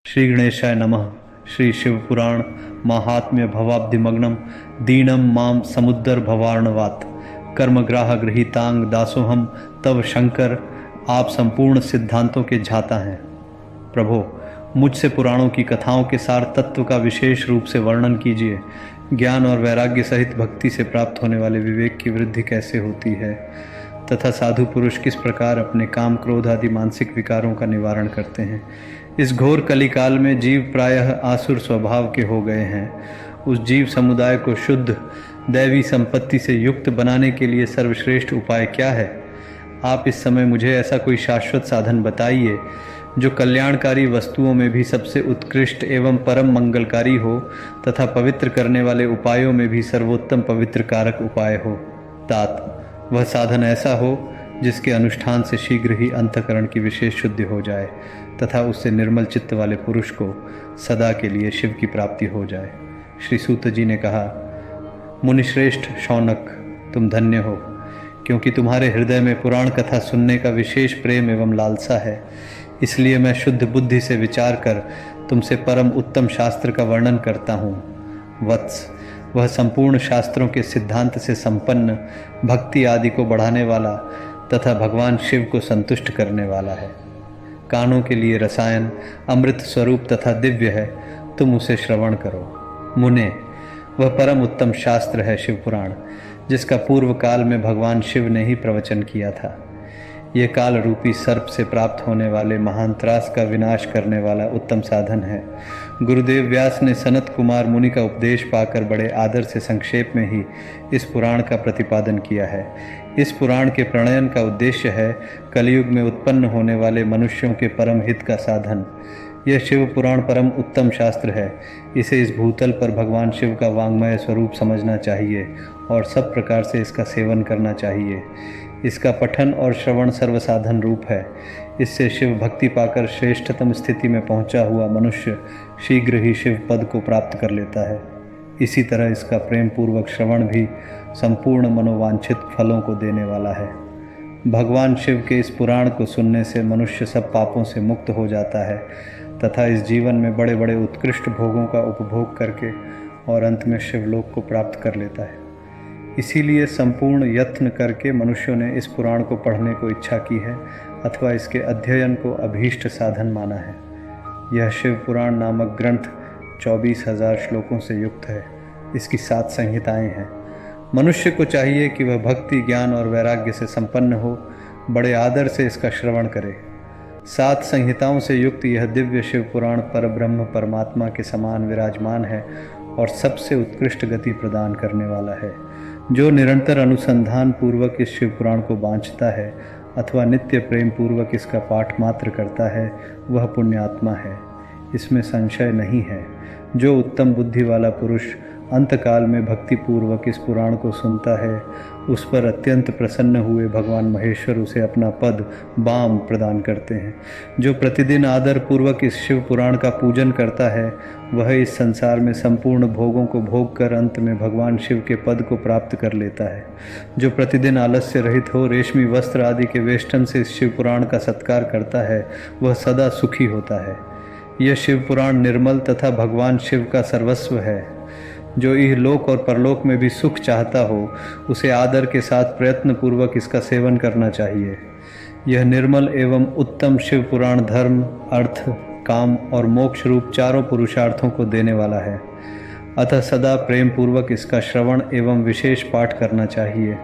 श्री गणेशाय नमः। श्री शिव पुराण माहात्म्य भवाब्धिमग्नम दीनम माम समुद्र भवार्णवात कर्मग्राह गृहीतांग दासोहम तव शंकर। आप संपूर्ण सिद्धांतों के झाता हैं। प्रभो, मुझसे पुराणों की कथाओं के सार तत्व का विशेष रूप से वर्णन कीजिए। ज्ञान और वैराग्य सहित भक्ति से प्राप्त होने वाले विवेक की वृद्धि कैसे होती है तथा साधु पुरुष किस प्रकार अपने काम क्रोध आदि मानसिक विकारों का निवारण करते हैं। इस घोर कलिकाल में जीव प्रायः आसुर स्वभाव के हो गए हैं। उस जीव समुदाय को शुद्ध दैवी संपत्ति से युक्त बनाने के लिए सर्वश्रेष्ठ उपाय क्या है? आप इस समय मुझे ऐसा कोई शाश्वत साधन बताइए जो कल्याणकारी वस्तुओं में भी सबसे उत्कृष्ट एवं परम मंगलकारी हो तथा पवित्र करने वाले उपायों में भी सर्वोत्तम पवित्र कारक उपाय हो। तात, वह साधन ऐसा हो जिसके अनुष्ठान से शीघ्र ही अंतःकरण की विशेष शुद्धि हो जाए तथा उससे निर्मल चित्त वाले पुरुष को सदा के लिए शिव की प्राप्ति हो जाए। श्री सूत जी ने कहा, मुनिश्रेष्ठ शौनक, तुम धन्य हो, क्योंकि तुम्हारे हृदय में पुराण कथा सुनने का विशेष प्रेम एवं लालसा है। इसलिए मैं शुद्ध बुद्धि से विचार कर तुमसे परम उत्तम शास्त्र का वर्णन करता हूँ। वत्स, वह संपूर्ण शास्त्रों के सिद्धांत से संपन्न, भक्ति आदि को बढ़ाने वाला तथा भगवान शिव को संतुष्ट करने वाला है। कानों के लिए रसायन, अमृत स्वरूप तथा दिव्य है, तुम उसे श्रवण करो। मुने, वह परम उत्तम शास्त्र है शिव पुराण, जिसका पूर्व काल में भगवान शिव ने ही प्रवचन किया था। ये काल रूपी सर्प से प्राप्त होने वाले महान त्रास का विनाश करने वाला उत्तम साधन है। गुरुदेव व्यास ने सनत कुमार मुनि का उपदेश पाकर बड़े आदर से संक्षेप में ही इस पुराण का प्रतिपादन किया है। इस पुराण के प्रणयन का उद्देश्य है कलयुग में उत्पन्न होने वाले मनुष्यों के परम हित का साधन। यह शिव पुराण परम उत्तम शास्त्र है। इसे इस भूतल पर भगवान शिव का वांग्मय स्वरूप समझना चाहिए और सब प्रकार से इसका सेवन करना चाहिए। इसका पठन और श्रवण सर्वसाधन रूप है। इससे शिव भक्ति पाकर श्रेष्ठतम स्थिति में पहुंचा हुआ मनुष्य शीघ्र ही शिव पद को प्राप्त कर लेता है। इसी तरह इसका प्रेम पूर्वक श्रवण भी संपूर्ण मनोवांछित फलों को देने वाला है। भगवान शिव के इस पुराण को सुनने से मनुष्य सब पापों से मुक्त हो जाता है तथा इस जीवन में बड़े बड़े उत्कृष्ट भोगों का उपभोग करके और अंत में शिवलोक को प्राप्त कर लेता है। इसीलिए संपूर्ण यत्न करके मनुष्यों ने इस पुराण को पढ़ने को इच्छा की है अथवा इसके अध्ययन को अभीष्ट साधन माना है। यह शिव पुराण नामक ग्रंथ 24,000 श्लोकों से युक्त है। इसकी 7 संहिताएं हैं। मनुष्य को चाहिए कि वह भक्ति, ज्ञान और वैराग्य से संपन्न हो, बड़े आदर से इसका श्रवण करे। 7 संहिताओं से युक्त यह दिव्य शिव पुराण परब्रह्म परमात्मा के समान विराजमान है और सबसे उत्कृष्ट गति प्रदान करने वाला है। जो निरंतर अनुसंधान पूर्वक इस शिव पुराण को बांछता है अथवा नित्य प्रेम पूर्वक इसका पाठ मात्र करता है, वह पुण्यात्मा है, इसमें संशय नहीं है। जो उत्तम बुद्धि वाला पुरुष अंतकाल में भक्ति पूर्वक इस पुराण को सुनता है, उस पर अत्यंत प्रसन्न हुए भगवान महेश्वर उसे अपना पद बाम प्रदान करते हैं। जो प्रतिदिन आदर पूर्वक इस शिव पुराण का पूजन करता है, वह इस संसार में संपूर्ण भोगों को भोग कर अंत में भगवान शिव के पद को प्राप्त कर लेता है। जो प्रतिदिन आलस्य रहित हो रेशमी वस्त्र आदि के वेष्टन से इस शिव पुराण का सत्कार करता है, वह सदा सुखी होता है। यह शिव पुराण निर्मल तथा भगवान शिव का सर्वस्व है। जो इहलोक और परलोक में भी सुख चाहता हो, उसे आदर के साथ प्रयत्न पूर्वक इसका सेवन करना चाहिए। यह निर्मल एवं उत्तम शिव पुराण धर्म, अर्थ, काम और मोक्ष रूप चारों पुरुषार्थों को देने वाला है। अतः सदा प्रेम पूर्वक इसका श्रवण एवं विशेष पाठ करना चाहिए।